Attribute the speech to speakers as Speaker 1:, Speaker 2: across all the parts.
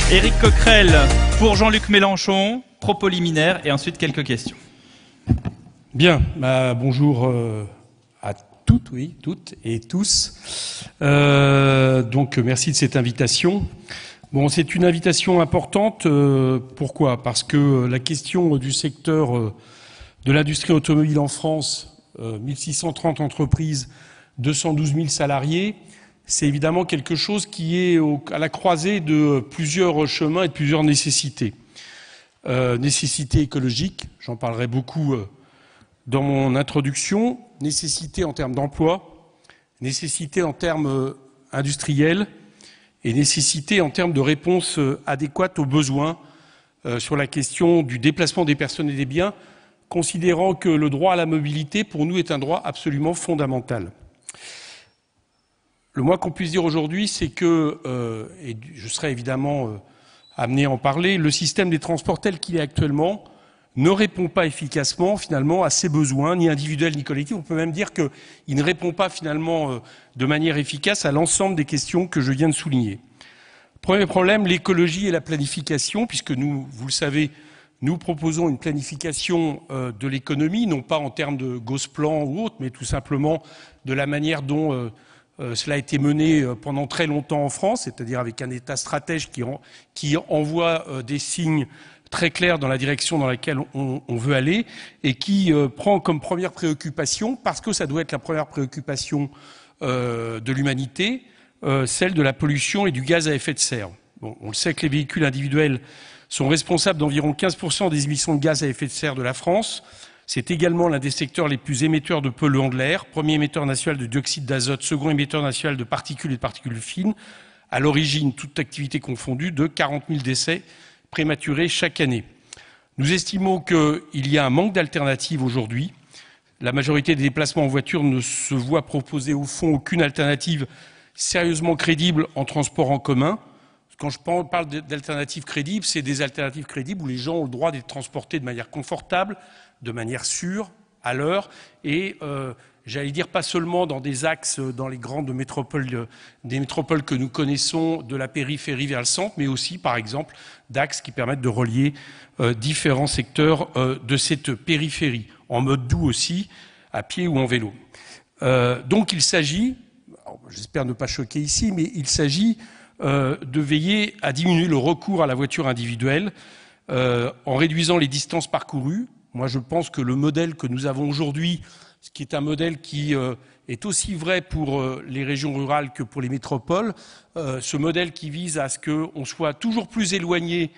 Speaker 1: Éric Coquerel pour Jean-Luc Mélenchon, propos liminaires et ensuite quelques questions.
Speaker 2: Bien, bonjour à toutes, toutes et tous. Donc merci de cette invitation. Bon, c'est une invitation importante. Pourquoi ? Parce que la question du secteur de l'industrie automobile en France, 1630 entreprises, 212 000 salariés, c'est évidemment quelque chose qui est à la croisée de plusieurs chemins et de plusieurs nécessités. Nécessité écologique, j'en parlerai beaucoup dans mon introduction, nécessité en termes d'emploi, nécessité en termes industriels et nécessité en termes de réponse adéquate aux besoins sur la question du déplacement des personnes et des biens, considérant que le droit à la mobilité, pour nous, est un droit absolument fondamental. Le moins qu'on puisse dire aujourd'hui, c'est que, et je serai évidemment amené à en parler, le système des transports tel qu'il est actuellement ne répond pas efficacement finalement à ses besoins, ni individuels ni collectifs. On peut même dire qu'il ne répond pas finalement de manière efficace à l'ensemble des questions que je viens de souligner. Premier problème, l'écologie et la planification, puisque nous, vous le savez, nous proposons une planification de l'économie, non pas en termes de Gosplan ou autre, mais tout simplement de la manière dont cela a été mené pendant très longtemps en France, c'est-à-dire avec un État stratège qui envoie des signes très clairs dans la direction dans laquelle on veut aller et qui prend comme première préoccupation, parce que ça doit être la première préoccupation de l'humanité, celle de la pollution et du gaz à effet de serre. Bon, on le sait que les véhicules individuels sont responsables d'environ 15% des émissions de gaz à effet de serre de la France. C'est également l'un des secteurs les plus émetteurs de polluants de l'air, premier émetteur national de dioxyde d'azote, second émetteur national de particules et de particules fines, à l'origine, toute activité confondue, de 40 000 décès prématurés chaque année. Nous estimons qu'il y a un manque d'alternatives aujourd'hui. La majorité des déplacements en voiture ne se voit proposer au fond aucune alternative sérieusement crédible en transport en commun. Quand je parle d'alternatives crédibles, c'est des alternatives crédibles où les gens ont le droit d'être transportés de manière confortable, de manière sûre, à l'heure, et j'allais dire pas seulement dans des axes, dans les grandes métropoles, des métropoles que nous connaissons, de la périphérie vers le centre, mais aussi, par exemple, d'axes qui permettent de relier différents secteurs de cette périphérie, en mode doux aussi, à pied ou en vélo. Donc il s'agit, j'espère ne pas choquer ici, mais il s'agit de veiller à diminuer le recours à la voiture individuelle en réduisant les distances parcourues. Moi, je pense que le modèle que nous avons aujourd'hui, ce qui est un modèle qui est aussi vrai pour les régions rurales que pour les métropoles, ce modèle qui vise à ce qu'on soit toujours plus éloigné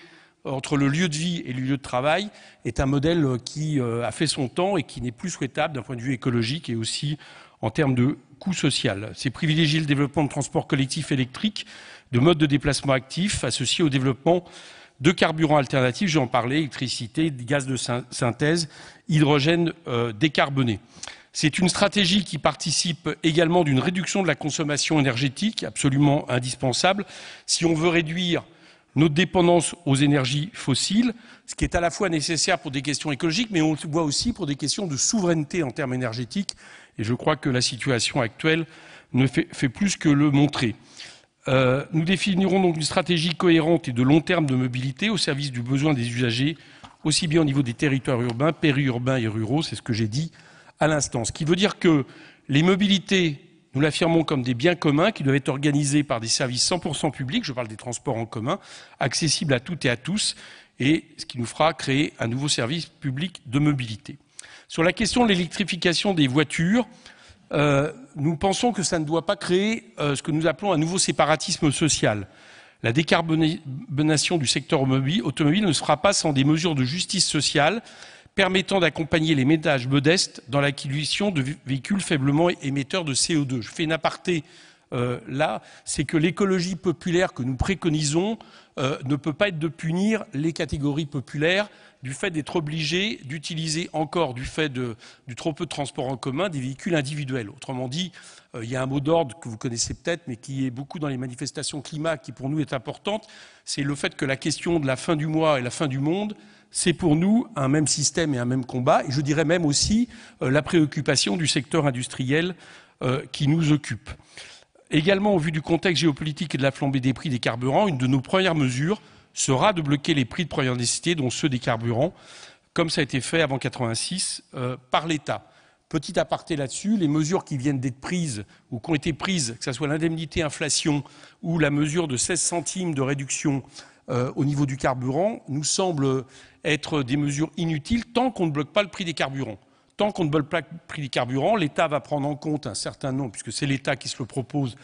Speaker 2: entre le lieu de vie et le lieu de travail, est un modèle qui a fait son temps et qui n'est plus souhaitable d'un point de vue écologique et aussi en termes de coût social. C'est privilégier le développement de transports collectifs électriques, de modes de déplacement actifs associés au développement de carburants alternatifs, j'en parlais, électricité, gaz de synthèse, hydrogène décarboné. C'est une stratégie qui participe également d'une réduction de la consommation énergétique, absolument indispensable, si on veut réduire notre dépendance aux énergies fossiles, ce qui est à la fois nécessaire pour des questions écologiques, mais on le voit aussi pour des questions de souveraineté en termes énergétiques, et je crois que la situation actuelle ne fait plus que le montrer. Nous définirons donc une stratégie cohérente et de long terme de mobilité au service du besoin des usagers, aussi bien au niveau des territoires urbains, périurbains et ruraux, c'est ce que j'ai dit à l'instant. Ce qui veut dire que les mobilités, nous l'affirmons comme des biens communs qui doivent être organisés par des services 100% publics, je parle des transports en commun, accessibles à toutes et à tous, et ce qui nous fera créer un nouveau service public de mobilité. Sur la question de l'électrification des voitures, nous pensons que ça ne doit pas créer ce que nous appelons un nouveau séparatisme social. La décarbonation du secteur automobile ne se fera pas sans des mesures de justice sociale permettant d'accompagner les ménages modestes dans l'acquisition de véhicules faiblement émetteurs de CO2. Je fais une aparté là, c'est que l'écologie populaire que nous préconisons ne peut pas être de punir les catégories populaires du fait d'être obligés d'utiliser encore, du fait du trop peu de transport en commun, des véhicules individuels. Autrement dit, il y a un mot d'ordre que vous connaissez peut-être, mais qui est beaucoup dans les manifestations climat, qui pour nous est importante, c'est le fait que la question de la fin du mois et la fin du monde, c'est pour nous un même système et un même combat, et je dirais même aussi la préoccupation du secteur industriel qui nous occupe. Également, au vu du contexte géopolitique et de la flambée des prix des carburants, une de nos premières mesures sera de bloquer les prix de première nécessité, dont ceux des carburants, comme ça a été fait avant 1986 par l'État. Petit aparté là-dessus, les mesures qui viennent d'être prises ou qui ont été prises, que ce soit l'indemnité inflation ou la mesure de 16 centimes de réduction au niveau du carburant, nous semblent être des mesures inutiles tant qu'on ne bloque pas le prix des carburants. Tant qu'on ne bloque pas le prix des carburants, l'État va prendre en compte un certain nombre, puisque c'est l'État qui se le propose,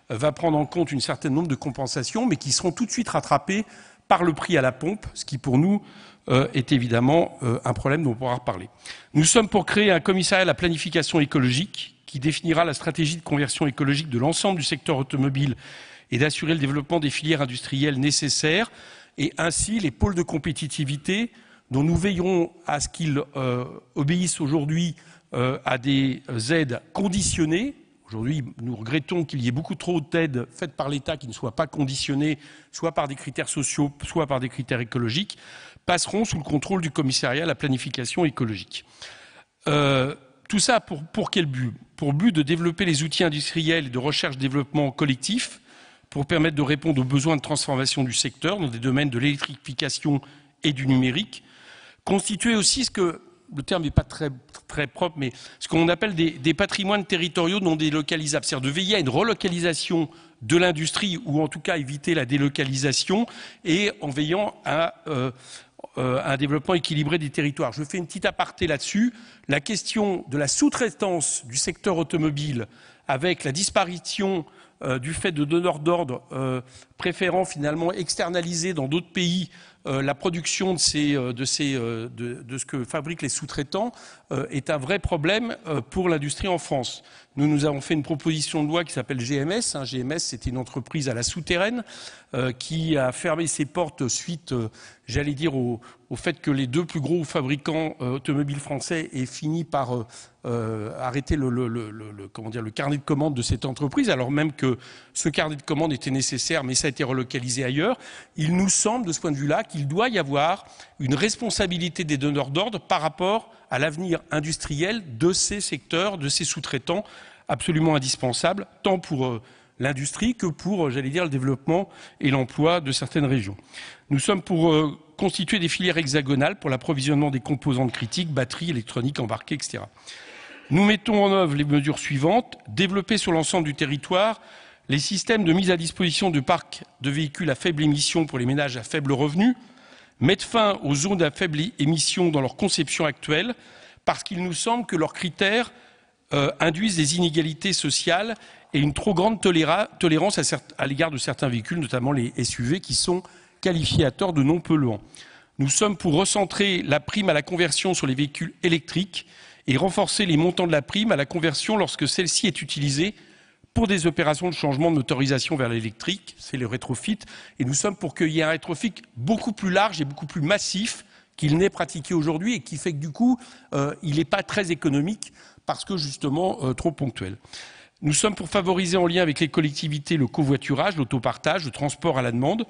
Speaker 2: va prendre en compte un certain nombre de compensations, mais qui seront tout de suite rattrapées par le prix à la pompe, ce qui pour nous est évidemment un problème dont on pourra reparler. Nous sommes pour créer un commissariat à la planification écologique qui définira la stratégie de conversion écologique de l'ensemble du secteur automobile et d'assurer le développement des filières industrielles nécessaires et ainsi les pôles de compétitivité dont nous veillerons à ce qu'ils obéissent aujourd'hui à des aides conditionnées. Aujourd'hui, nous regrettons qu'il y ait beaucoup trop d'aides faites par l'État qui ne soient pas conditionnées, soit par des critères sociaux, soit par des critères écologiques, passeront sous le contrôle du commissariat à la planification écologique. Tout ça pour quel but? Pour but de développer les outils industriels et de recherche-développement collectif pour permettre de répondre aux besoins de transformation du secteur dans des domaines de l'électrification et du numérique. Constituer aussi ce que, le terme n'est pas très propre, mais ce qu'on appelle des patrimoines territoriaux non délocalisables, c'est-à-dire de veiller à une relocalisation de l'industrie ou en tout cas éviter la délocalisation et en veillant à un développement équilibré des territoires. Je fais une petite aparté là-dessus. La question de la sous-traitance du secteur automobile avec la disparition du fait de donneurs d'ordre préférant finalement externaliser dans d'autres pays la production de ce que fabriquent les sous-traitants est un vrai problème pour l'industrie en France. Nous avons fait une proposition de loi qui s'appelle GMS. GMS, c'était une entreprise à la souterraine qui a fermé ses portes suite, j'allais dire, au fait que les deux plus gros fabricants automobiles français aient fini par arrêter le carnet de commandes de cette entreprise, alors même que ce carnet de commandes était nécessaire, mais ça a été relocalisé ailleurs. Il nous semble, de ce point de vue-là, qu'il doit y avoir une responsabilité des donneurs d'ordre par rapport à l'avenir industriel de ces secteurs, de ces sous-traitants, absolument indispensables, tant pour l'industrie que pour, j'allais dire, le développement et l'emploi de certaines régions. Nous sommes pour constituer des filières hexagonales pour l'approvisionnement des composantes critiques, batteries, électroniques, embarquées, etc. Nous mettons en œuvre les mesures suivantes. Développer sur l'ensemble du territoire les systèmes de mise à disposition de parcs de véhicules à faible émission pour les ménages à faible revenu. Mettre fin aux zones à faible émission dans leur conception actuelle, parce qu'il nous semble que leurs critères induisent des inégalités sociales et une trop grande tolérance à l'égard de certains véhicules, notamment les SUV, qui sont qualifiés à tort de non polluants. Nous sommes pour recentrer la prime à la conversion sur les véhicules électriques et renforcer les montants de la prime à la conversion lorsque celle-ci est utilisée pour des opérations de changement de motorisation vers l'électrique, c'est le rétrofit, et nous sommes pour qu'il y ait un rétrofit beaucoup plus large et beaucoup plus massif qu'il n'est pratiqué aujourd'hui et qui fait que du coup, il n'est pas très économique parce que justement trop ponctuel. Nous sommes pour favoriser en lien avec les collectivités le covoiturage, l'autopartage, le transport à la demande,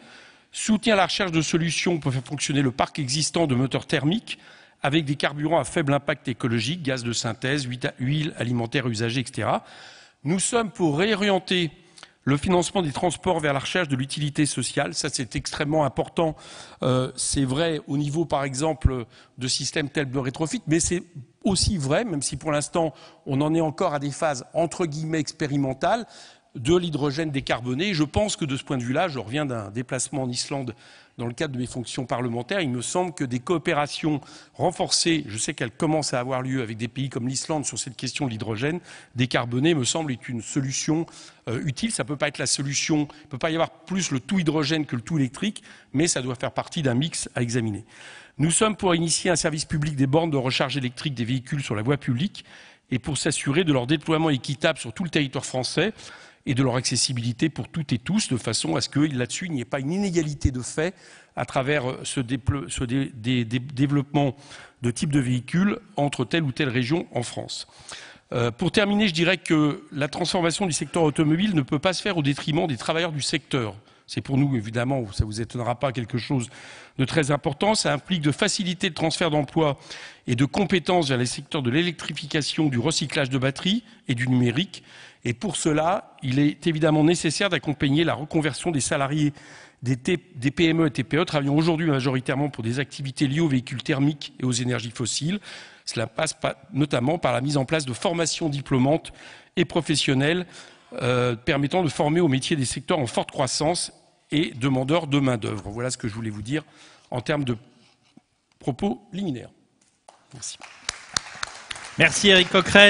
Speaker 2: soutien à la recherche de solutions pour faire fonctionner le parc existant de moteurs thermiques avec des carburants à faible impact écologique, gaz de synthèse, huile alimentaire usagée, etc. Nous sommes pour réorienter le financement des transports vers la recherche de l'utilité sociale. Ça, c'est extrêmement important. C'est vrai au niveau, par exemple, de systèmes tels de rétrofit, mais c'est aussi vrai, même si pour l'instant, on en est encore à des phases entre guillemets expérimentales, de l'hydrogène décarboné. Je pense que de ce point de vue-là, je reviens d'un déplacement en Islande dans le cadre de mes fonctions parlementaires, il me semble que des coopérations renforcées, je sais qu'elles commencent à avoir lieu avec des pays comme l'Islande sur cette question de l'hydrogène décarboné, me semble être une solution utile. Ça ne peut pas être la solution, il ne peut pas y avoir plus le tout hydrogène que le tout électrique, mais ça doit faire partie d'un mix à examiner. Nous sommes pour initier un service public des bornes de recharge électrique des véhicules sur la voie publique et pour s'assurer de leur déploiement équitable sur tout le territoire français et de leur accessibilité pour toutes et tous, de façon à ce que là-dessus, il n'y ait pas une inégalité de fait à travers ce développement de type de véhicules entre telle ou telle région en France. Pour terminer, je dirais que la transformation du secteur automobile ne peut pas se faire au détriment des travailleurs du secteur. C'est pour nous, évidemment, ça ne vous étonnera pas, quelque chose de très important. Ça implique de faciliter le transfert d'emplois et de compétences vers les secteurs de l'électrification, du recyclage de batteries et du numérique. Et pour cela, il est évidemment nécessaire d'accompagner la reconversion des salariés des PME et TPE travaillant aujourd'hui majoritairement pour des activités liées aux véhicules thermiques et aux énergies fossiles. Cela passe notamment par la mise en place de formations diplômantes et professionnelles permettant de former aux métiers des secteurs en forte croissance et demandeurs de main-d'œuvre. Voilà ce que je voulais vous dire en termes de propos liminaires. Merci.
Speaker 1: Merci Éric Coquerel.